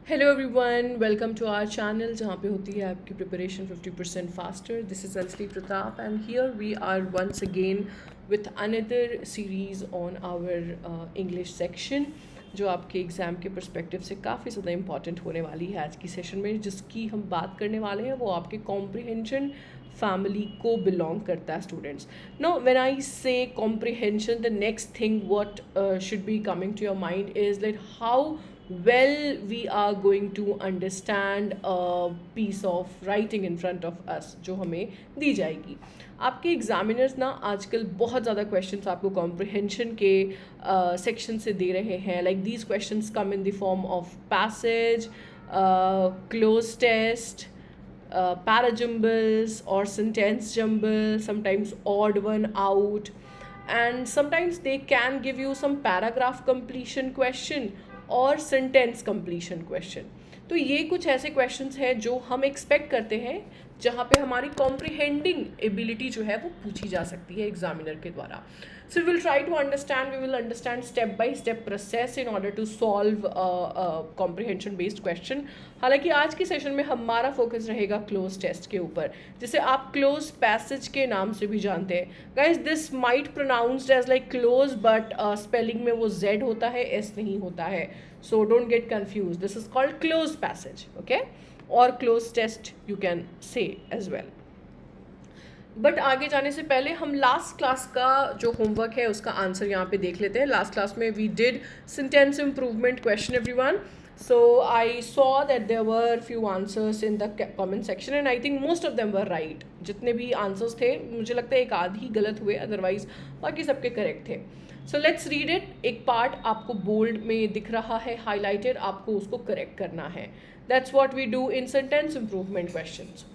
Hello everyone, welcome to our channel जहाँ पे होती है आपकी preparation 50% faster. This is Anjali Pratap and here we are once again with another series on our English section जो आपके exam के परस्पेक्टिव से काफ़ी ज़्यादा इंपॉर्टेंट होने वाली है आज की सेशन में. जिसकी हम बात करने वाले हैं वो आपके कॉम्प्रिहेंशन फैमिली को बिलोंग करता है students. No when I say comprehension the next thing what should be coming to your mind is like how well we are going to understand a piece of writing in front of us जो हमें दी जाएगी. आपके examiners ना आजकल बहुत ज़्यादा questions आपको comprehension के सेक्शन से दे रहे हैं. Like these questions come in the form of passage, cloze test, parajumbles or sentence jumble, sometimes odd one out, and sometimes they can give you some paragraph completion question और sentence completion question. तो ये कुछ ऐसे questions हैं जो हम expect करते हैं जहाँ पे हमारी कॉम्प्रिहेंडिंग एबिलिटी जो है वो पूछी जा सकती है एग्जामिनर के द्वारा. So we will try to understand, we will understand step by step process in order to solve comprehension based question. हालांकि आज की सेशन में हमारा फोकस रहेगा क्लोज टेस्ट के ऊपर, जिसे आप क्लोज पैसेज के नाम से भी जानते हैं. Guys this might pronounced as like close but spelling में वो जेड होता है, एस नहीं होता है. So don't get confuse, this is called cloze passage, okay, और cloze test you can say as well. But आगे जाने से पहले हम लास्ट क्लास का जो होमवर्क है उसका आंसर यहाँ पे देख लेते हैं. लास्ट क्लास में we did sentence improvement question everyone. So I saw that there were few answers in the comment section and I think most of them were right. जितने भी आंसर्स थे मुझे लगता है एक आध ही गलत हुए, अदरवाइज बाकी सबके करेक्ट थे. So let's read it. एक पार्ट आपको बोल्ड में दिख रहा है हाईलाइटेड, आपको उसको करेक्ट करना है. That's what we do in sentence improvement questions.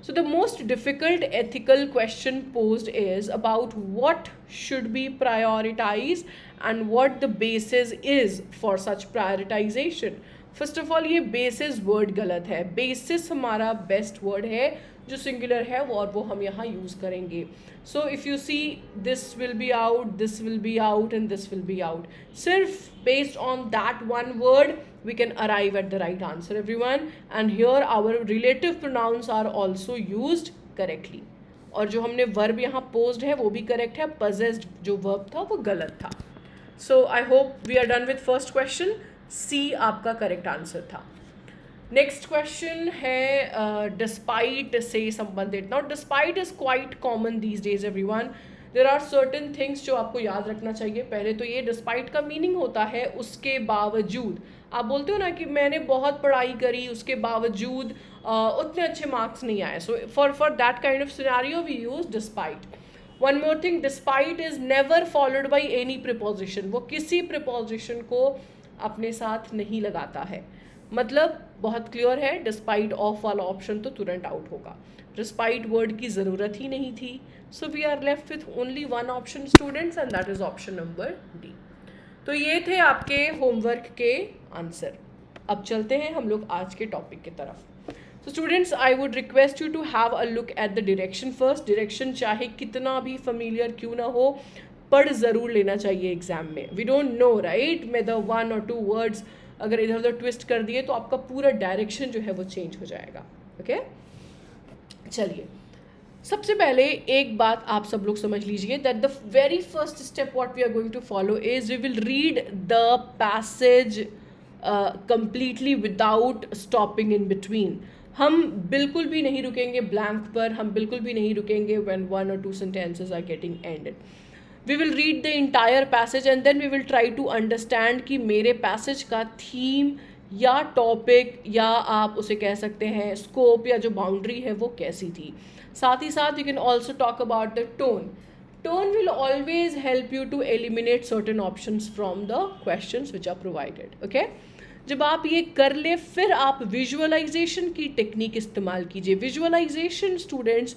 So the most difficult ethical question posed is about what should be prioritized and what the basis is for such prioritization. First of all, ये basis word गलत है. basis हमारा best word है जो singular है और वो हम यहाँ use करेंगे. So if you see this will be out, this will be out and this will be out. सिर्फ based on that one word we can arrive at the right answer everyone. And here our relative pronouns are also used correctly. और जो हमने verb यहाँ posed है वो भी correct है, possessed जो verb था वो गलत था. So I hope we are done with first question. C आपका correct answer था. नेक्स्ट क्वेश्चन है डिस्पाइट से संबंधित. Now despite is quite common these days everyone. There are certain things जो आपको याद रखना चाहिए. पहले तो ये डिस्पाइट का मीनिंग होता है उसके बावजूद. आप बोलते हो ना कि मैंने बहुत पढ़ाई करी उसके बावजूद उतने अच्छे मार्क्स नहीं आए. So for that kind of scenario we use despite. One more thing, despite is never followed by any preposition. वो किसी प्रिपोजिशन को अपने साथ नहीं लगाता है. मतलब बहुत क्लियर है, डिस्पाइट ऑफ वाला ऑप्शन तो तुरंत आउट होगा. डिस्पाइट वर्ड की ज़रूरत ही नहीं थी. So we are left with only one option students and that is option number D. तो ये थे आपके होमवर्क के आंसर. अब चलते हैं हम लोग आज के टॉपिक की तरफ. So students, I would request you to have a look at the direction first. Direction चाहे कितना भी familiar क्यों ना हो, पढ़ ज़रूर लेना चाहिए एग्जाम में. We don't know, right? whether one or two words अगर इधर उधर ट्विस्ट कर दिए तो आपका पूरा डायरेक्शन जो है वो चेंज हो जाएगा. ओके, चलिए सबसे पहले एक बात आप सब लोग समझ लीजिए that the very first step what we are going to follow is we will read the passage completely without stopping in between. हम बिल्कुल भी नहीं रुकेंगे ब्लैंक पर, हम बिल्कुल भी नहीं रुकेंगे व्हेन वन और two sentences are getting ended. We will read the entire passage and then we will try to understand कि मेरे पैसेज का थीम या टॉपिक या आप उसे कह सकते हैं स्कोप या जो बाउंड्री है वो कैसी थी. साथ ही साथ you can also talk about the tone. Tone will always help you to eliminate certain options from the questions which are provided. Okay, जब आप ये कर ले फिर आप विजुअलाइजेशन की टेक्निक इस्तेमाल कीजिए. Visualization students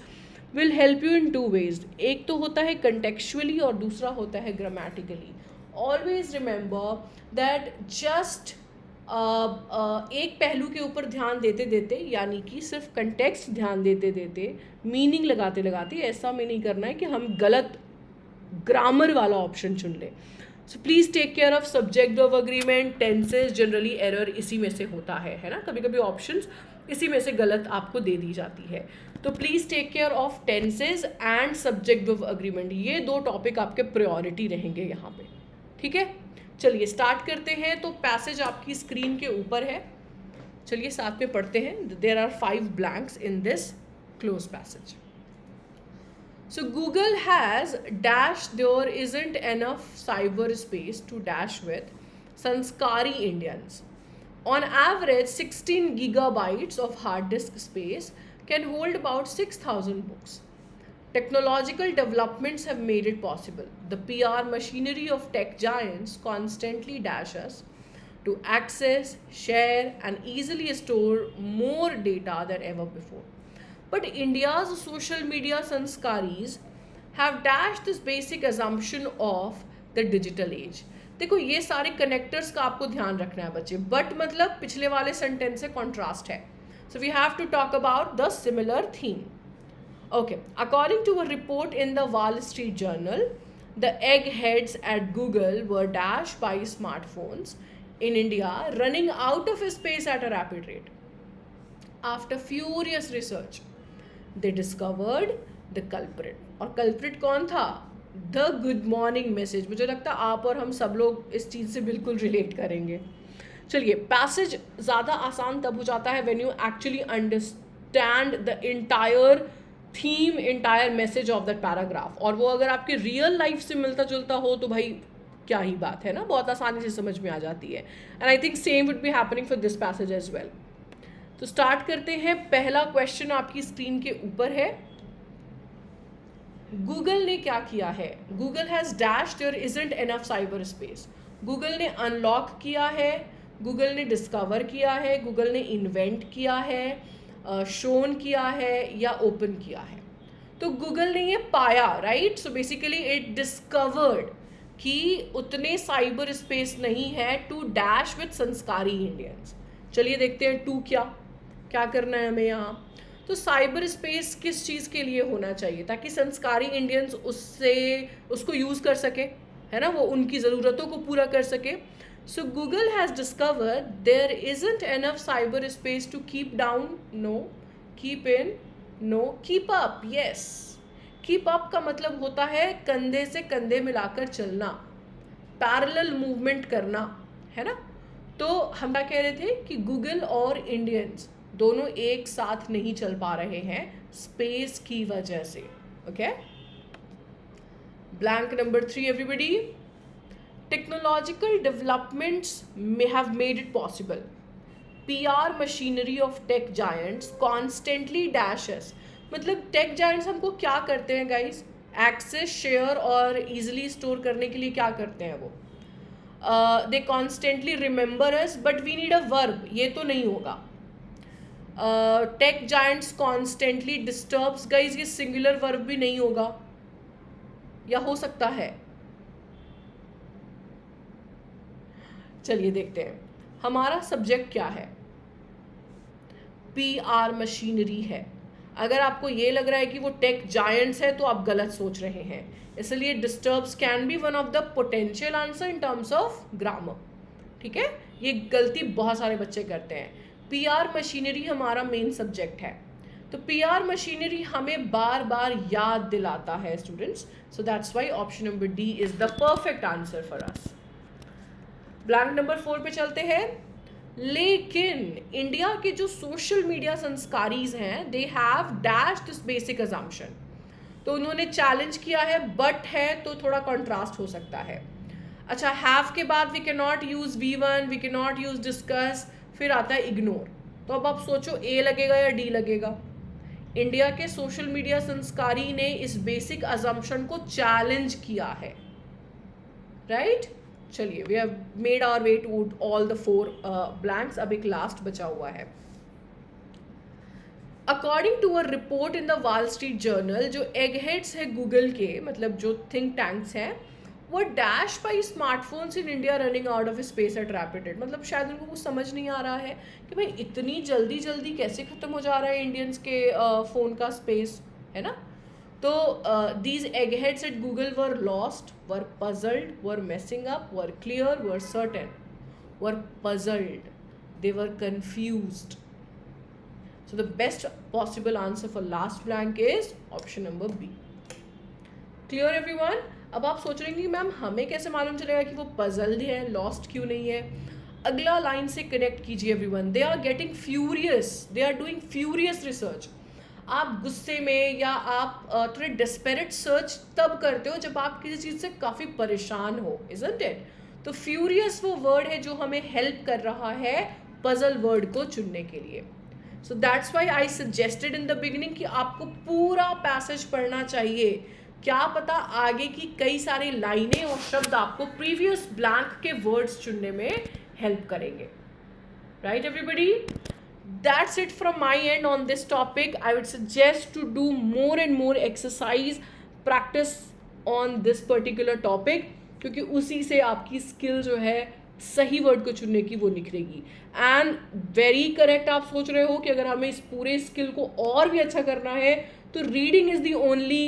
will help you in two ways. एक तो होता है कंटेक्चुअली और दूसरा होता है grammatically. Always remember that just एक पहलू के ऊपर ध्यान देते देते, यानी कि सिर्फ कंटेक्स्ट ध्यान देते देते, मीनिंग लगाते लगाते ऐसा में नहीं करना है कि हम गलत ग्रामर वाला ऑप्शन चुन लें. So please take care of subject of agreement, tenses, generally error इसी में से होता है ना, कभी कभी ऑप्शंस इसी में से गलत आपको दे दी जाती है। तो please take care of tenses and subject of agreement, ये दो टॉपिक आपके प्रायोरिटी रहेंगे यहाँ पे, ठीक है। चलिए स्टार्ट करते हैं। तो पैसेज आपकी स्क्रीन के ऊपर है, चलिए साथ में पढ़ते हैं। There are 5 blanks in this cloze passage. So Google has dash there isn't enough cyberspace to dash with sanskari Indians. On average, 16 gigabytes of hard disk space can hold about 6,000 books. Technological developments have made it possible. The PR machinery of tech giants constantly dash us to access, share, and easily store more data than ever before. But India's social media sanskaris have dashed this basic assumption of the digital age. देखो ये सारे connectors का आपको ध्यान रखना है बच्चे, but मतलब पिछले वाले सेंटेंस से कॉन्ट्रास्ट है. So we have to talk about the similar theme. Okay, according to a report in the Wall Street Journal, the eggheads at Google were dashed by smartphones in India running out of space at a rapid rate. After furious research, they discovered the culprit. और culprit कौन था? The good morning message. मुझे लगता है आप और हम सब लोग इस चीज़ से बिल्कुल रिलेट करेंगे. चलिए, पैसेज ज़्यादा आसान तब हो जाता है when you actually understand the entire theme, entire message of that paragraph. और वो अगर आपके रियल लाइफ से मिलता जुलता हो तो भाई क्या ही बात है ना, बहुत आसानी से समझ में आ जाती है. And I think same would be happening for this passage as well. तो स्टार्ट करते हैं. पहला क्वेश्चन आपकी स्क्रीन के ऊपर है. गूगल ने क्या किया है? Google has dashed there isn't enough cyber space. Google ने अनलॉक किया है, गूगल ने डिस्कवर किया है, गूगल ने इन्वेंट किया है, शोन किया है या ओपन किया है. तो गूगल ने ये पाया, right. So basically it discovered कि उतने साइबर स्पेस नहीं है टू डैश विद संस्कारी इंडियंस. चलिए देखते हैं टू क्या करना है हमें यहाँ. तो साइबर स्पेस किस चीज़ के लिए होना चाहिए? ताकि संस्कारी इंडियंस उसको यूज़ कर सके, है ना, वो उनकी ज़रूरतों को पूरा कर सके. So Google has discovered there isn't enough cyberspace to keep down, no, keep in, no, keep up, yes. Keep up का मतलब होता है कंधे से कंधे मिलाकर चलना, पैरेलल मूवमेंट करना, है ना. तो हम क्या कह रहे थे कि गूगल और इंडियंस दोनों एक साथ नहीं चल पा रहे हैं स्पेस की वजह से. Okay, blank number 3 everybody. Technological developments may have made it possible. PR machinery of tech giants constantly dashes. मतलब tech giants हमको क्या करते हैं गाइस? एक्सेस, शेयर और इजीली स्टोर करने के लिए क्या करते हैं वो? They constantly remember us, but we need a verb. ये तो नहीं होगा. Tech giants constantly disturbs. Guys ये सिंगुलर वर्ब भी नहीं होगा, या हो सकता है? चलिए देखते हैं. हमारा सब्जेक्ट क्या है? PR मशीनरी है. अगर आपको ये लग रहा है कि वो टेक जायंट्स है तो आप गलत सोच रहे हैं. इसलिए disturbs can be one of the potential answer in terms of grammar. ठीक है, ये गलती बहुत सारे बच्चे करते हैं. PR मशीनरी हमारा मेन सब्जेक्ट है, तो PR मशीनरी हमें बार बार याद दिलाता है students. So that's why option number D is the perfect answer for us. Blank number 4 पे चलते हैं. लेकिन इंडिया के जो सोशल मीडिया संस्कारीज हैं they have dash this basic assumption. तो उन्होंने चैलेंज किया है, बट है तो थोड़ा कॉन्ट्रास्ट हो सकता है. अच्छा, हैव के बाद we can not use V1, we can not use discuss, फिर आता है इग्नोर. तो अब आप सोचो A लगेगा या D लगेगा. इंडिया के सोशल मीडिया संस्कारी ने इस बेसिक अजम्पशन को चैलेंज किया है, राइट. चलिए, we have made our way to all the 4 blanks. अब एक लास्ट बचा हुआ है. According to a report in the Wall Street Journal, जो एगहेड्स है गूगल के, मतलब जो थिंक टैंक्स हैं, वो dash by smartphones in India running out of space at rapid rate. मतलब शायद उनको कुछ समझ नहीं आ रहा है कि भाई इतनी जल्दी जल्दी कैसे ख़त्म हो जा रहा है इंडियंस के फ़ोन का स्पेस, है ना. तो these eggheads at Google were lost, were puzzled, were messing up, were clear, were certain. Were puzzled. They were confused. So the best possible answer for last blank is option number B. Clear everyone? अब आप सोच रहे हैं कि ma'am हमें कैसे मालूम चलेगा कि वो puzzled है, lost क्यों नहीं है? अगला लाइन से कनेक्ट कीजिए everyone. They are getting furious. They are doing furious research. आप गुस्से में या आप थोड़े डेस्पेरेट सर्च तब करते हो जब आप किसी चीज़ से काफ़ी परेशान हो, isn't it? तो फ्यूरियस वो वर्ड है जो हमें हेल्प कर रहा है पजल वर्ड को चुनने के लिए. So that's why I suggested in the beginning कि आपको पूरा पैसेज पढ़ना चाहिए. क्या पता आगे की कई सारी लाइनें और शब्द आपको प्रीवियस ब्लैंक के वर्ड्स चुनने में हेल्प करेंगे. Right everybody? That's it from my end on this topic. I would suggest to do more and more exercise, practice on this particular topic, क्योंकि उसी से आपकी स्किल जो है सही वर्ड को चुनने की वो निखरेगी. एंड वेरी करेक्ट आप सोच रहे हो कि अगर हमें इस पूरे स्किल को और भी अच्छा करना है तो reading is the only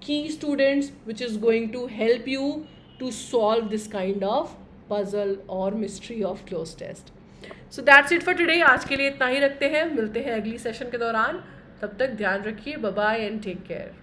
key students which is going to help you to solve this kind of puzzle और mystery of cloze test. So that's it for today. आज के लिए इतना ही रखते हैं. मिलते हैं अगली सेशन के दौरान. तब तक ध्यान रखिए. Bye bye and take care.